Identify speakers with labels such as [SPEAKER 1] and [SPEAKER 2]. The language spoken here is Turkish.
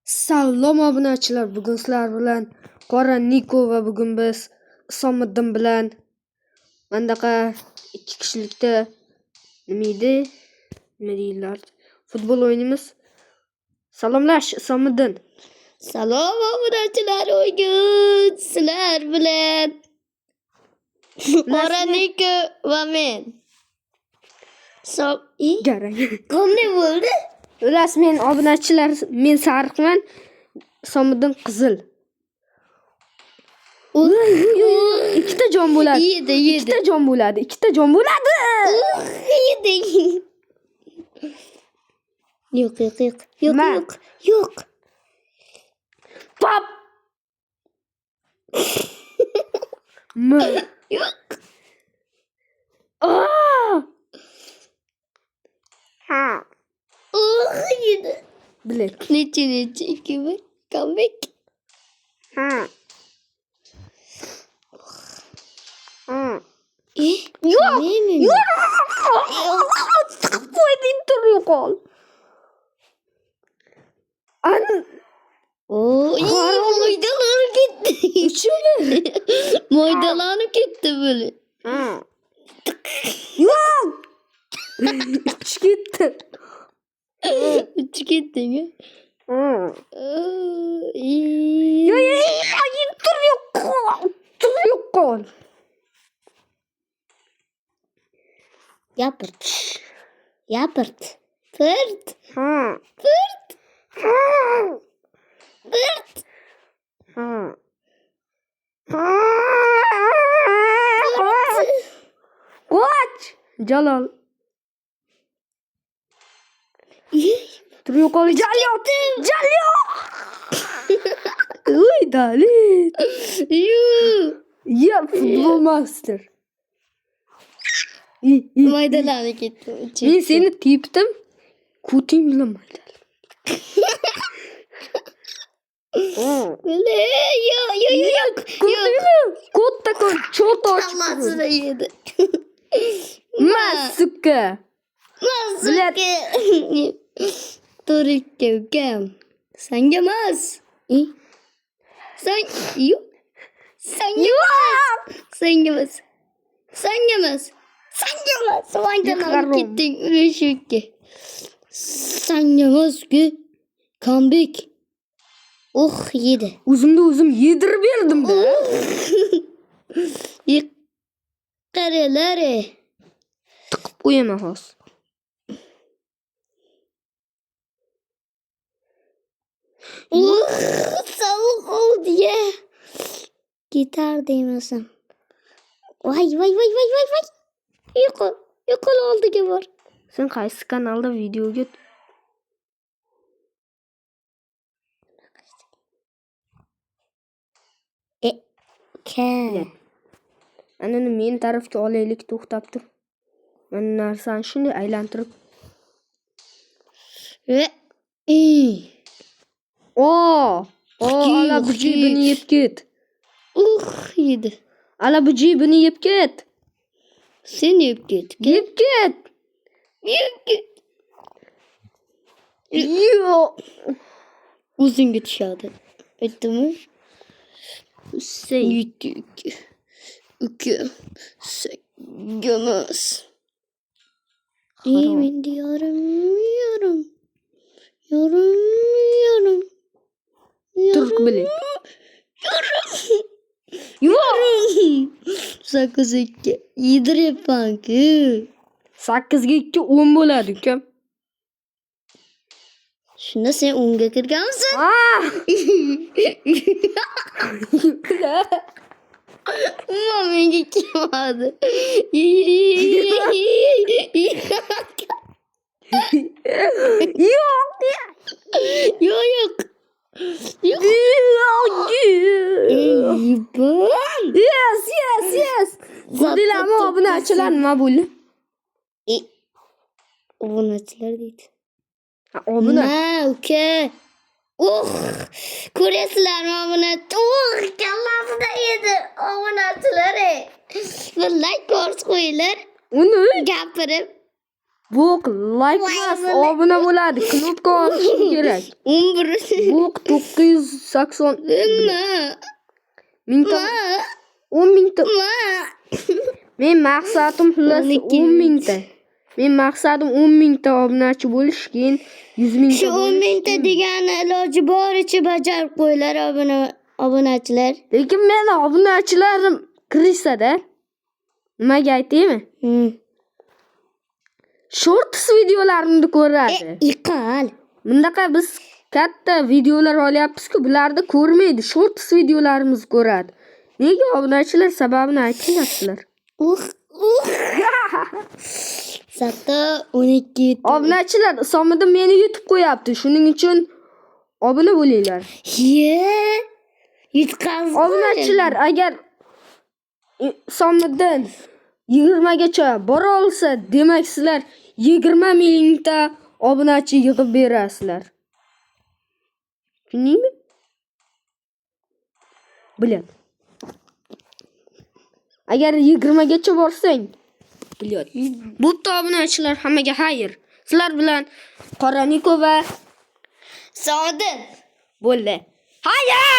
[SPEAKER 1] Salom obunachilar, bugun sizlar bilan Qora Niko va bugun biz Isomiddin bilan mandaqa ikki kishilikda nima deydilar? Futbol o'ynaymiz. Salomlash Isomiddin.
[SPEAKER 2] Salom obunachilar, bugun sizlar bilan Qora Niko va men.
[SPEAKER 1] Garang.
[SPEAKER 2] Qanday bo'ldi?
[SPEAKER 1] Rasmen obunachilar, men sariqman, Isomiddin qizil. Ikkita jon bo'ladi.
[SPEAKER 2] Yedi.
[SPEAKER 1] Ikkita jon bo'ladi.
[SPEAKER 2] Yedi. Yo'q.
[SPEAKER 1] Pop.
[SPEAKER 2] Yo'q.
[SPEAKER 1] Ha.
[SPEAKER 2] Yedi.
[SPEAKER 1] Bilek.
[SPEAKER 2] Necha 2 comeback.
[SPEAKER 1] Ha.
[SPEAKER 2] Yo'q.
[SPEAKER 1] Qo'ydim tur yo'qol.
[SPEAKER 2] Mo'ydalanib ketdi. Mo'ydalanib ketdi böyle.
[SPEAKER 1] Yo'q. Uch ketdi.
[SPEAKER 2] Uch ketdimi?
[SPEAKER 1] Tur yo'qol.
[SPEAKER 2] Yapirt. Pirt.
[SPEAKER 1] Qoch. Jalol. Tur yo'qol. Jalol. Uy, Dalit. Ya futbol master.
[SPEAKER 2] Maydalanib ketdi.
[SPEAKER 1] Men seni tepdim. Ko'ting bilan maydalab.
[SPEAKER 2] Yo'q.
[SPEAKER 1] Ko'tta cho't ochib.
[SPEAKER 2] Hammasini yedi.
[SPEAKER 1] Masuka.
[SPEAKER 2] To'rikka ukam. Senga emas. Senga emas. Maydalanib ketding urishga. Senga emas-ku. Comeback. Yedi.
[SPEAKER 1] O'zim yedirib berdim-da.
[SPEAKER 2] Qaralar.
[SPEAKER 1] Tiqib qo'yaman hozir.
[SPEAKER 2] Sovuq oldu ya. Gitar değmesin. Vay. Yuqol oldiga bor.
[SPEAKER 1] Sen qaysi kanalda videoga Anani men tarafga olaylik, to'xtab tur. Mana narsani shunday aylantirib. Ala bu jibini yeb ket.
[SPEAKER 2] Yedi.
[SPEAKER 1] Ala bu jibini yeb ket.
[SPEAKER 2] Sen yeb ket.
[SPEAKER 1] Yo'q.
[SPEAKER 2] O'zingga tushadi. Aytdimmi?
[SPEAKER 1] Sen
[SPEAKER 2] Uka. Sengamas. Men diyorum.
[SPEAKER 1] Turk bilek. Yo'q.
[SPEAKER 2] 8-2 yediryapman-ku.
[SPEAKER 1] 8 ga 2 10 bo'ladi, ukam.
[SPEAKER 2] Shunda sen 10 ga kirganmisan? Menga kelmadi. Yo'q.
[SPEAKER 1] Yes. Ko'rdinglarmi obunachilar nima bo'ldi?
[SPEAKER 2] Obunachilar deydi.
[SPEAKER 1] Obuna.
[SPEAKER 2] Uka. Ko'rasizlarmi obunachilar? Kallasida edi obunachilar. Bir like qo'yinglar.
[SPEAKER 1] Uni
[SPEAKER 2] gapirib.
[SPEAKER 1] Bo'q like emas, obuna bo'ladi. Knopka osishim kerak.
[SPEAKER 2] 11.
[SPEAKER 1] Bo'q 980 mingta 10 mingta. Men maqsadim xullas 10 mingta. Men maqsadim 10 mingta obunachi bo'lish, keyin 100 mingta.
[SPEAKER 2] Shu 10 mingta degani iloji boricha bajarib qo'ylar obunachilar.
[SPEAKER 1] Lekin meni obunachilarim kirishsa-da. Nimaga aytaymi? Shorts videolarimni ko'radi.
[SPEAKER 2] Iqal.
[SPEAKER 1] Bundaqa biz katta videolar olyapmiz-ku, bularda ko'rmaydi. Shorts videolarimizni ko'radi. Nega obunachilar sababini aytmayapsizlar?
[SPEAKER 2] Sato 12.
[SPEAKER 1] Obunachilar Isomiddin meni yutib qo'yapti. Shuning uchun obuna bo'linglar.
[SPEAKER 2] Yutqazdi.
[SPEAKER 1] Obunachilar agar Isomiddin 20 gacha bora olsa, demak sizlar 20 mingta obunachi yig'ib berasizlar. Tushundingmi? Biladi. Agar 20 gacha borsang, biladi. Bo'pti obunachilar, hammaga xayr. Sizlar bilan Qora Niko va
[SPEAKER 2] Sodiq
[SPEAKER 1] bo'ldi. Xayr!